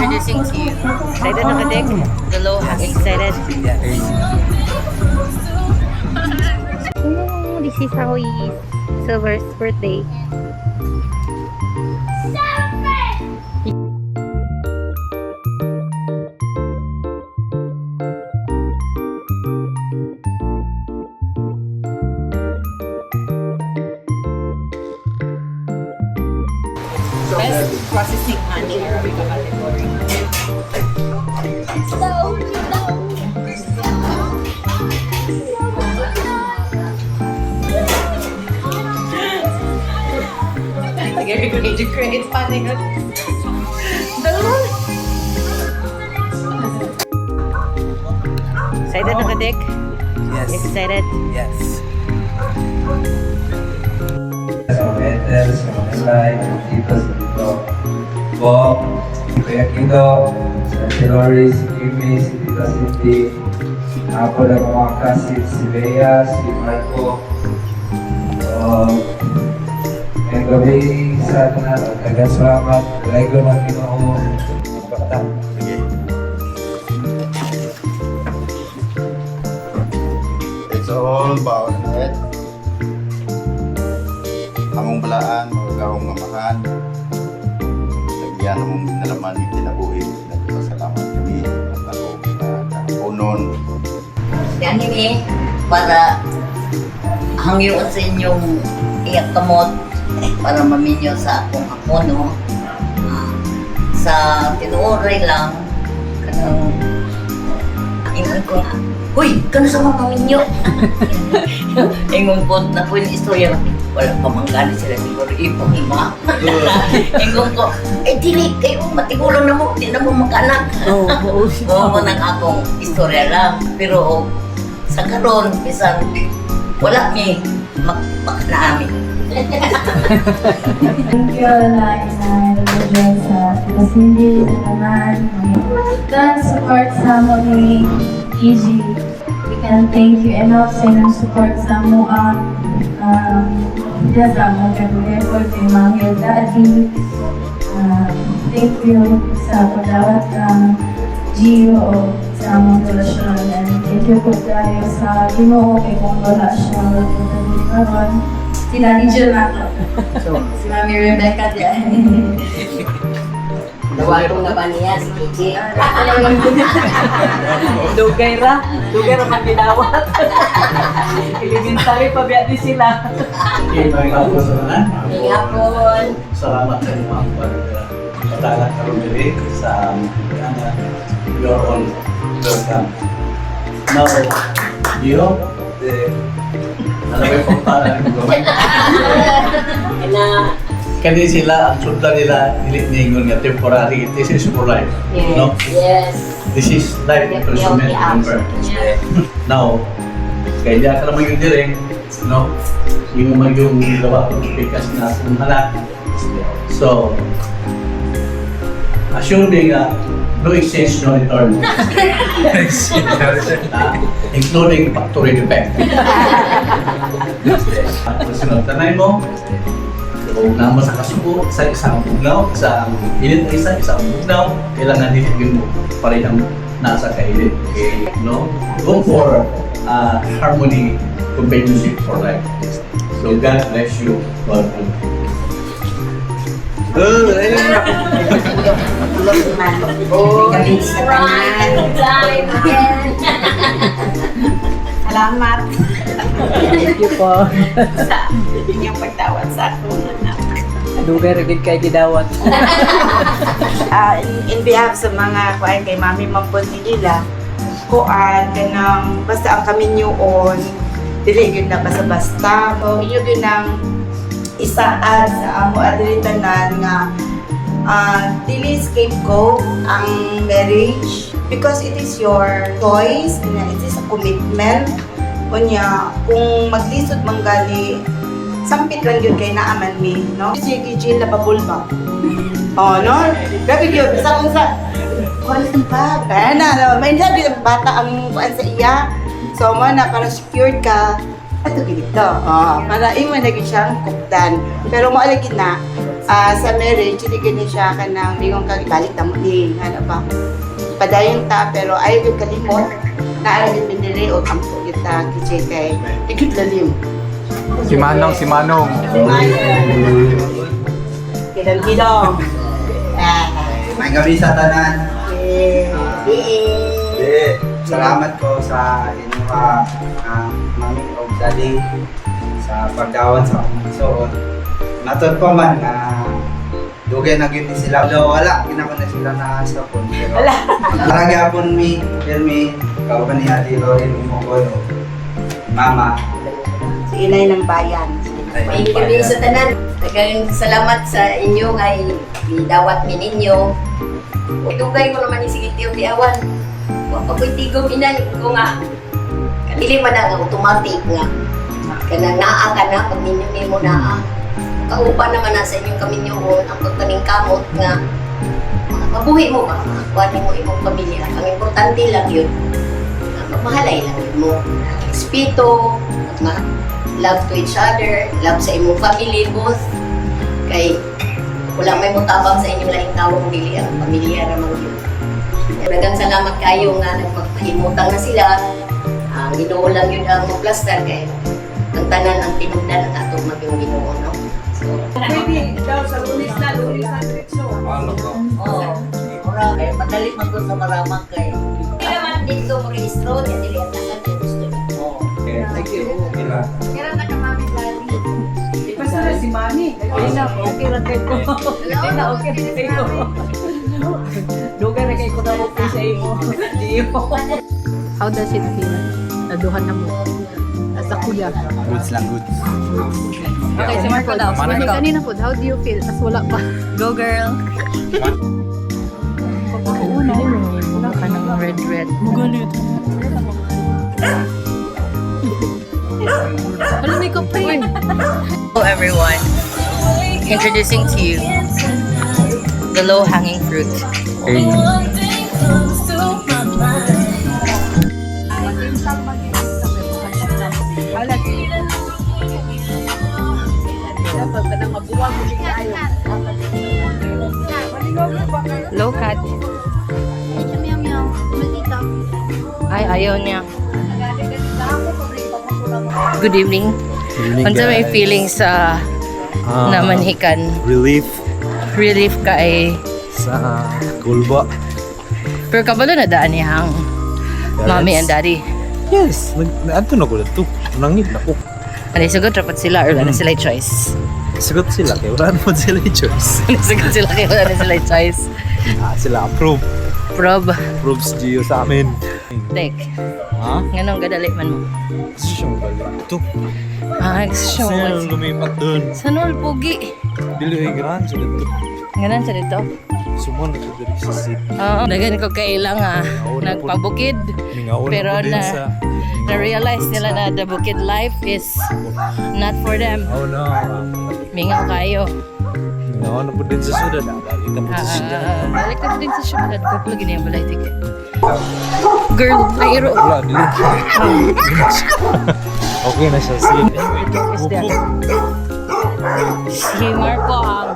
introducing to you. Excited na ka, Dick? The Lohas. Excited? Yes. Oh, this is Ahoy's Silver's birthday. Best processing honey Arabica category. Gary Grade to create funny. Excited na ka, Dick? Yes. Excited? Yes. Sa mga Ethel, sa mga Elay, sa Tito, sa Tito Bob, si Kuya Kido, sa si Lori, si Kimi, si Tita Cindy, ako na mga kasit, si Bea, si Marco. Ngayong gabi sa atin na, taga-salamat, lego ng Ginoo. Bata. Sige. It's all about it. Among balaan, magagawang ngamahan. Lagyan among nalaman yung tinabuhi. Nagpasalamat kami at akong kakapunon. Yan ini para hangyoon sa inyong iyak kamot para maminyo sa akong ako, no? Sa tinuoray lang, kanang ingon ko, huy, kano sa mga maminyo? Ingon ko na po yung istorya, wala pa manggani sila siguro ipang-ima. Ingon ko, dili kayo, matigulang na mo, di na mo makanak. Oo, mo nang akong istorya lang. Pero sa karon bisan wala mi makanaami. Thank you na inay sa Tita Cindy, sa naman. Dan support sa mo ni Easy. We can thank you enough sa inyong support sa mo just mo effort kay Ma'am your daddy. Thank you sa pagdawat ng Gio sa among relasyon. And thank you po tayo sa Ginoo kay kung wala siya karon. Si Daddy Jill na ako. Si Mami Rebecca dyan. Nawalong na ba niya si Kiki? Dugay ra man gidawat. Elementary pa biya di sila. Okay, mga kapos naman. Hingapon. Salamat sa inyo mga patalat karon diri sa Ghana. You're all welcome. Now, you, alam mo yung para ng gawin. Na, Kani sila, ang sunda nila, nilingon nga temporary. This is for life. yes, No? yes. This is life imprisonment, remember? Now, kaya di ka naman yung direng, no? Yung man yung gawa ko, pikas na kung halak. So, assuming no exchange, no return. Including factory defect. At sunod tanay mo, kung naman sa kasuko, sa isang bugnaw, isang init na isang bugnaw, kailangan din mo parehang nasa kainit. Okay, no? Go for harmony, companionship for life. So God bless you. God bless you. Kami sa tanan. Salamat Thank you po. sa inyong pagtawad sa akong anak. Dugay ra gid kay gidawat. In behalf sa mga kuan kay Mami Mampon nila, kuan kanang basta ang kami on dili gyud na basta-basta. So inyo gyud nang isaad sa amo adiri tanan nga dili scapegoat ang marriage because it is your choice and it is a commitment. Kunya kung maglisod man gali sampit lang yun kay naaman mi, no? Si Gigi na pabulba. Oh, no? Grabe yun. Sa kung sa... Quality pa. Kaya na, no? May sabi ng bata ang kuan sa iya. So, mo na, para secured ka, ato dito. Para imo lagi siyang kupdan. Pero mo lagi na sa marriage hindi gani siya kanang lingon kag balik ta mo ni ano ba. Padayon ta pero ayaw gyud kalimot na ayaw gyud pinili o kampo kita kichay kay igit lalim. Si Manong. Kidang-kidang. May gabi sa tanan. Salamat ko sa inyong mami o daddy sa pagdawat sa akong suot. Matod pa man na dugay na gyud ni sila. Do wala ginako na sila na sa phone. Pero para gyapon mi, Elmi, kauban ni Ate Lori mo ko mama. Si inay ng bayan. May gabi sa tanan. Daghang salamat sa inyo kay gidawat mi ninyo. Idugay ko naman ni sige tiyo di awan. Wa pa ko'y tigom inay ko nga. Dili man ang automatic nga. Kanang naa ka na pag ninyo mo naa. Kauban naman na sa inyong kaminyoon ang pagkaning kamot nga mabuhi mo ba? Kuha mo imong pamilya. Ang importante lang yun. Magmahalay lang yun mo. Respeto, love to each other, love sa imong family both. Kay wala may mutabang sa inyong laing tao kung dili ang pamilya ramang yun. Daghang salamat kayo nga nagpagpahimutang na sila. Ang Ginoo lang yun ang magplaster kay ang tanan ang tinugdan ang atong maging Ginoo, no? So, Pwede daw sa lunes na diretso. oh, ora kay madali man ko sa maramang kay. Hindi naman dito mo rehistro, dili ang tanan kung gusto niyo. Thank you. Kaya na ka mami dali. Basta na si Mami. Okay na kay ko. Okay na ko. Dugay na kay ko na okay sa imo. How does it feel? Naduhan na mo. As a kuya. Goods lang, goods. Okay, si Marco daw. Sige, kanina po, how do you feel? As wala pa. Go girl! Wala ka ng red. Mugalit. Wala may kapay. Hello everyone. Introducing to you the low-hanging fruit. Low cut. Ay, ayaw niya. Good evening. Ano may feeling sa namanhikan? Relief Relief ka ay sa kulba. pero kabalo na daan niyang mommy and daddy. Yes, nag-adto na ko dito. Nangit na ko. Ano, sagot rapat sila or wala na sila choice? Sagot sila kay wala naman sila choice. Sagot sila kaya wala na sila choice. Sila approve. Probes Gio sa amin. Tek. Ha? Nganong gadali man mo? Siyang galit ito. Gusto Siyang lumipat dun. Sa nol, pugi. Dili ay gran sila ito. Nganan sa dito? Sumon ako dali sa seat. Oo. Dagan ko kailang nagpabukid. Mingaon Pero ako din sa... na-realize nila na the bukid life is not for them. Oh no. Mingaw kayo. Mingaon ako din sa sudad. Balik na po sa sudad. Balik ka din sa syudad. Kuplo gini ang balay ticket. Girl, nairo. Wala, dili. Okay na siya. Seat. Si Marco ang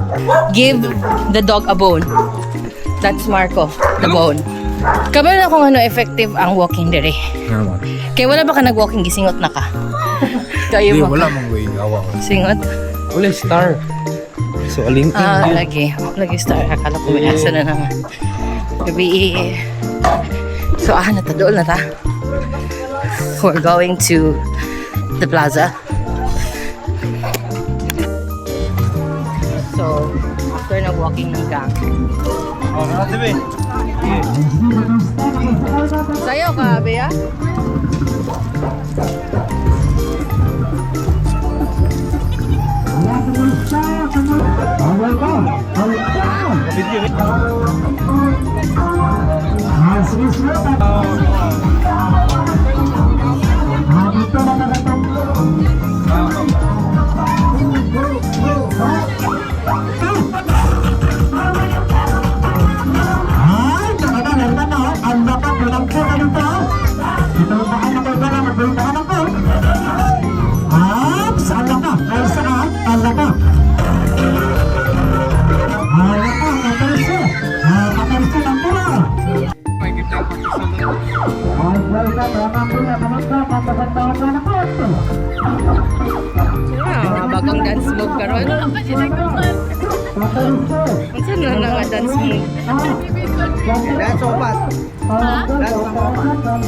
give the dog a bone. That's Marco, the bone. Kabalo na kung ano effective ang walking dire. Naman. Kaya wala ba ka nag-walking gisingot na ka? Kayo Hindi, mo. wala mong way. Awa ko. Singot? Wala, star. So, aling Lagi. Lagi star. Akala ko may asa na naman. Gabi. So, natadool na ta. We're going to the plaza. So, after nag-walking ng gang. Sayo ka, Bea? Bagong dance move karon. Unsa na nga dance move? Dance opat. Dance opat.